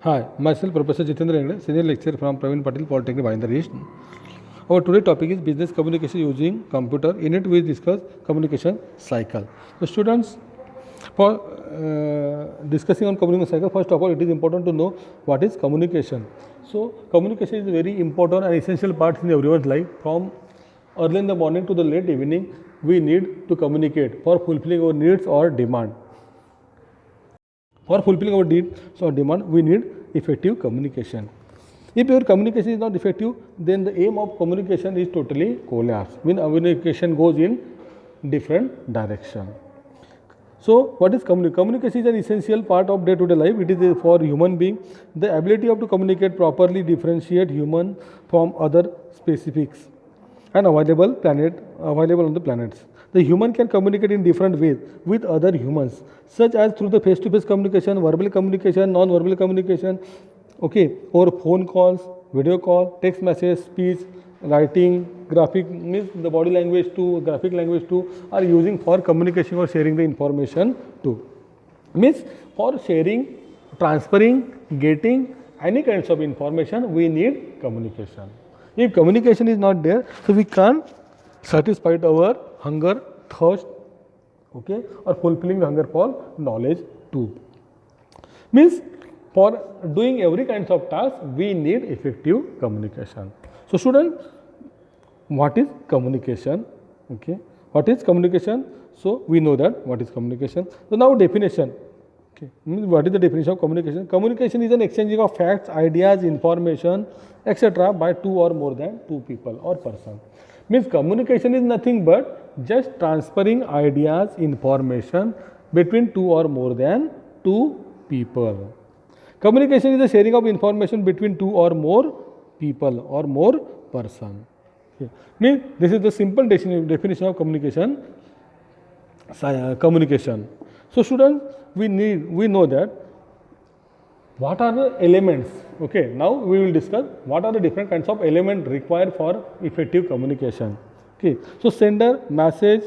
Hi, myself Professor Jitendra Engde, Senior Lecturer from Praveen Patil Polytechnic, Bhayandar East. Our today topic is business communication using computer. In it, we discuss communication cycle. So, students, for discussing on communication cycle, first of all, it is important to know what is communication. So, communication is a very important and essential part in everyone's life. From early in the morning to the late evening, we need to communicate for fulfilling our needs or demand. For fulfilling our needs or demand, we need effective communication. If your communication is not effective, then the aim of communication is totally collapse. When communication goes in different direction. So, what is communication? Communication is an essential part of day-to-day life. It is for human being. The ability of to communicate properly differentiate human from other specifics and available on the planets. The human can communicate in different ways with other humans, such as through the face-to-face communication, verbal communication, non-verbal communication, okay, or phone calls, video call, text message, speech, writing, graphic, means the body language too, graphic language too, are using for communication or sharing the information too. Means for sharing, transferring, getting any kinds of information, we need communication. If communication is not there, so we can't satisfy our hunger, thirst, okay, or fulfilling the hunger for knowledge too. Means for doing every kinds of task, we need effective communication. So, student, what is communication? Okay, what is communication? So, we know that what is communication. So, now definition. Okay, what is the definition of communication? Communication is an exchanging of facts, ideas, information, etc. by two or more than two people or person. Means communication is nothing but just transferring ideas, information between two or more than two people. Communication is the sharing of information between two or more people or more person. Okay. Means this is the simple definition of communication. Communication. So, students, we know that what are the elements. Okay, now we will discuss what are the different kinds of elements required for effective communication. Okay, so sender, message,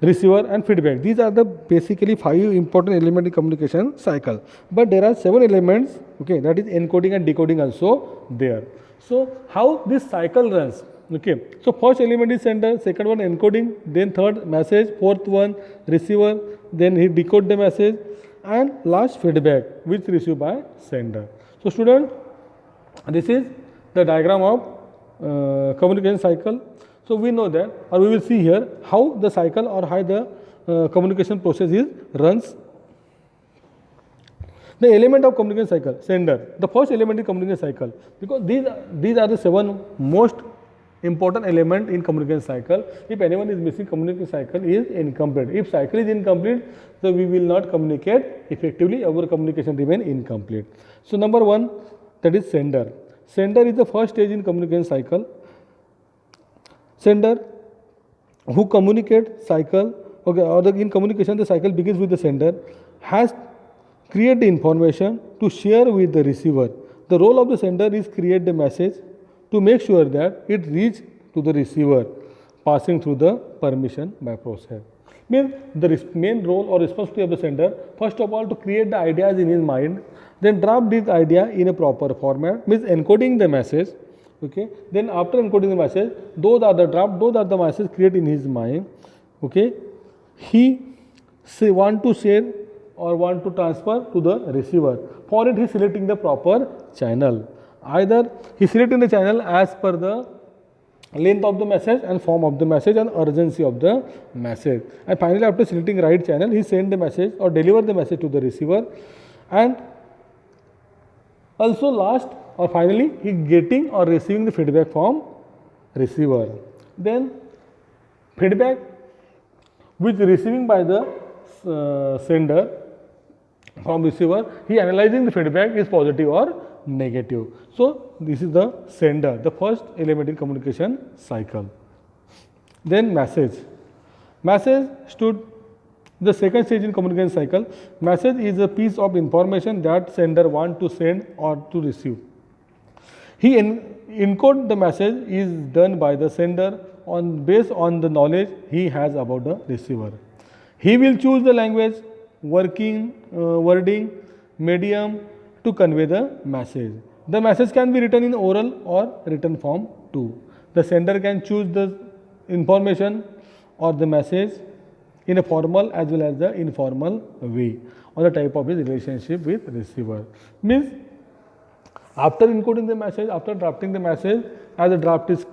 receiver and feedback. These are the basically 5 important elements in communication cycle. But there are 7 elements, okay, that is encoding and decoding also there. So, how this cycle runs? Okay, so first element is sender, second one encoding, then third message, fourth one receiver, then he decode the message, and last feedback which received by sender. So, student, this is the diagram of communication cycle. So, we know that, or we will see here how the cycle or how the communication process is runs. The element of communication cycle, sender. The first element is communication cycle, because these are the 7 most important element in communication cycle. If anyone is missing, communication cycle is incomplete. If cycle is incomplete, so we will not communicate effectively, our communication remain incomplete. So, number 1, that is sender. Sender is the first stage in communication cycle. Sender who communicate cycle, okay, or in communication the cycle begins with the sender, has create the information to share with the receiver. The role of the sender is create the message to make sure that it reach to the receiver passing through the permission by process. Means the main role or responsibility of the sender, first of all, to create the ideas in his mind, then draft this idea in a proper format, means encoding the message. Okay, then after encoding the message, those are the draft, those are the message created in his mind. Okay, he want to share or want to transfer to the receiver. For it, he is selecting the proper channel. Either he selecting the channel as per the length of the message and form of the message and urgency of the message. And finally, after selecting right channel, he send the message or deliver the message to the receiver. And also last or finally, he getting or receiving the feedback from receiver. Then feedback which receiving by the sender from receiver, he analyzing the feedback is positive or negative. So, this is the sender, the first element in communication cycle. Then message. Message stood the second stage in communication cycle. Message is a piece of information that sender want to send or to receive. He encode the message is done by the sender based on the knowledge he has about the receiver. He will choose the language, wording, medium, to convey the message. The message can be written in oral or written form too. The sender can choose the information or the message in a formal as well as the informal way or the type of his relationship with receiver. Means after encoding the message, after drafting the message, as the draft is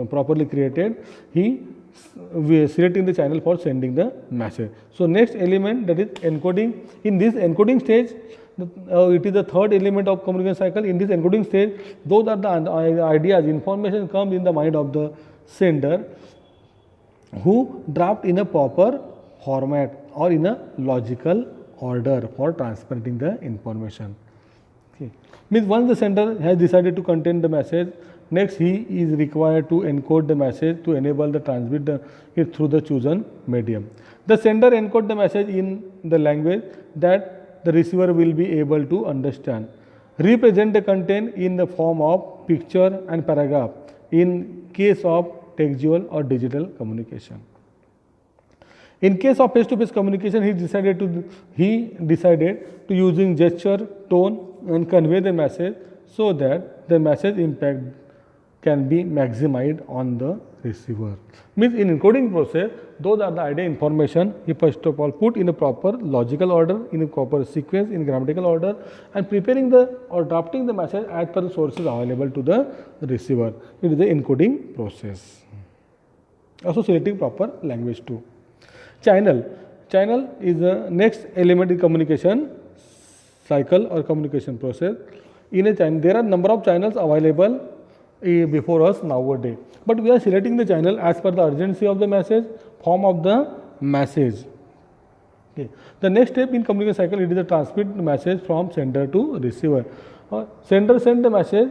properly created, he selecting the channel for sending the message. So next element, that is encoding. In this encoding stage, it is the third element of communication cycle. In this encoding stage, those are the ideas, information comes in the mind of the sender, who draft in a proper format or in a logical order for transmitting the information. Okay. Means once the sender has decided to contain the message, next he is required to encode the message to enable the transmit it through the chosen medium. The sender encodes the message in the language that the receiver will be able to understand. Represent the content in the form of picture and paragraph in case of textual or digital communication. In case of face-to-face communication, he decided to using gesture, tone, and convey the message so that the message impact can be maximized on the receiver. Means in encoding process, those are the idea information he first of all put in a proper logical order, in a proper sequence, in grammatical order, and preparing the or drafting the message as per the sources available to the receiver. It is the encoding process. Also selecting proper language too. Channel is the next element in communication cycle or communication process. In a channel, there are number of channels available before us nowadays, but we are selecting the channel as per the urgency of the message, form of the message. Okay. The next step in communication cycle, it is the transmit message from sender to receiver. Sender send the message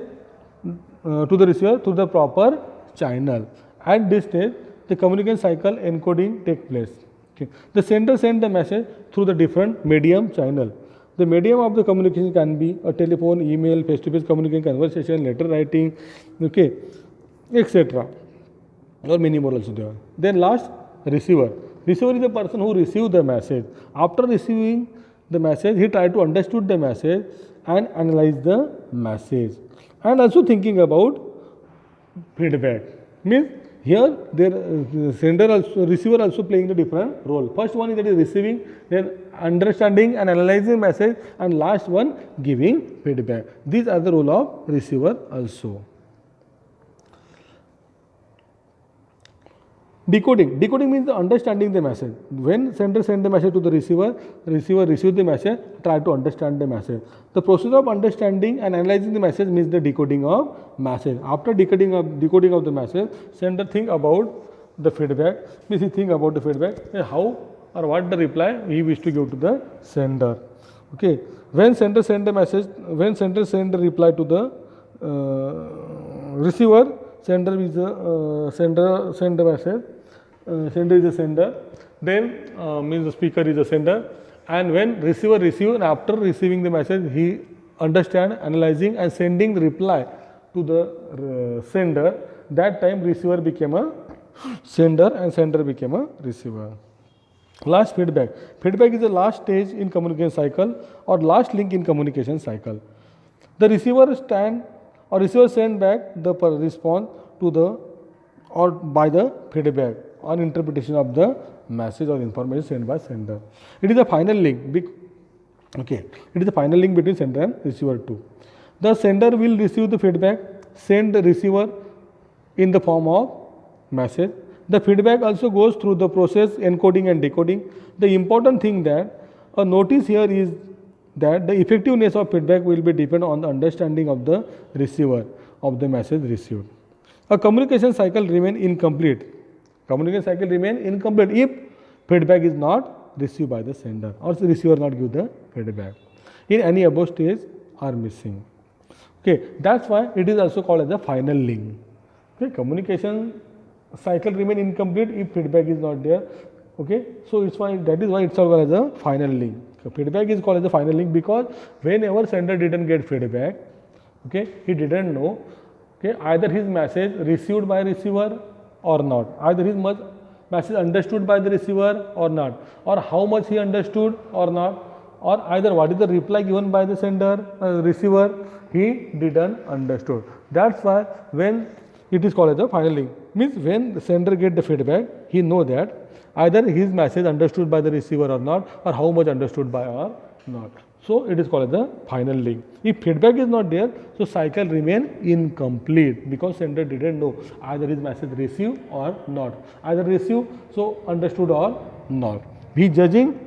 to the receiver through the proper channel. At this stage, the communication cycle encoding takes place. Okay. The sender send the message through the different medium channel. The medium of the communication can be a telephone, email, face-to-face communication, conversation, letter writing, okay, etc. Or many more also there. Then last, receiver. Receiver is the person who receives the message. After receiving the message, he tries to understand the message and analyze the message. And also thinking about feedback. Means here the sender also, receiver also playing the different role. First one is that is receiving, then understanding and analyzing message, and last one giving feedback. These are the role of receiver also. Decoding. Decoding means the understanding the message. When sender send the message to the receiver receives the message, try to understand the message. The process of understanding and analyzing the message means the decoding of message. After decoding of the message, sender think about the feedback. Means he think about the feedback, how or what the reply he wish to give to the sender. Okay. When sender send the message, when sender send the reply to the receiver, sender is a send the message. Sender is a sender, then means the speaker is a sender, and when receiver receive, and after receiving the message, he understand, analyzing and sending the reply to the sender. That time receiver became a sender and sender became a receiver. Last, feedback. Feedback is the last stage in communication cycle or last link in communication cycle. The receiver send back the response to the or by the feedback on interpretation of the message or information sent by sender. It is the final link. Okay, it is the final link between sender and receiver too. The sender will receive the feedback, send the receiver in the form of message. The feedback also goes through the process encoding and decoding. The important thing that a notice here is that the effectiveness of feedback will be depend on the understanding of the receiver of the message received. A communication cycle remain incomplete. Communication cycle remain incomplete if feedback is not received by the sender or the receiver not give the feedback. In any above stage are missing. Okay, that's why it is also called as the final link. Okay, communication cycle remain incomplete if feedback is not there. Okay, so that is why it's called as a final link. So feedback is called as a final link because whenever sender didn't get feedback, okay, he didn't know, okay, either his message received by receiver or not, either his message understood by the receiver or not, or how much he understood or not, or either what is the reply given by the sender, receiver, he didn't understood. That's why when it is called as the final link, means when the sender get the feedback, he know that either his message understood by the receiver or not, or how much understood by or not. So it is called as the final link. If feedback is not there, so cycle remain incomplete because sender didn't know either his message received or not. Either received, so understood or not. He judging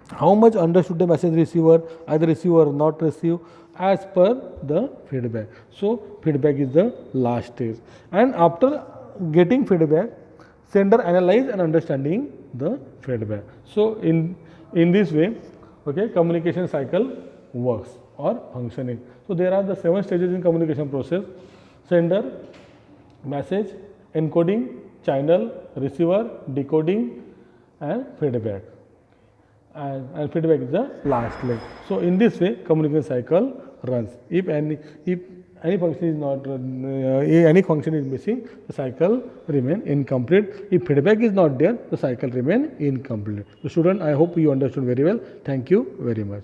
how much understood the message receiver, either receive or not receive as per the feedback. So feedback is the last stage. And after getting feedback, sender analyze and understanding the feedback. So in this way, okay, communication cycle works or functioning. So there are the 7 stages in communication process: sender, message, encoding, channel, receiver, decoding, and feedback. And feedback is the last leg. So in this way, communication cycle runs. If any function is not any function is missing, the cycle remain incomplete. If feedback is not there, the cycle remain incomplete. So student, I hope you understood very well. Thank you very much.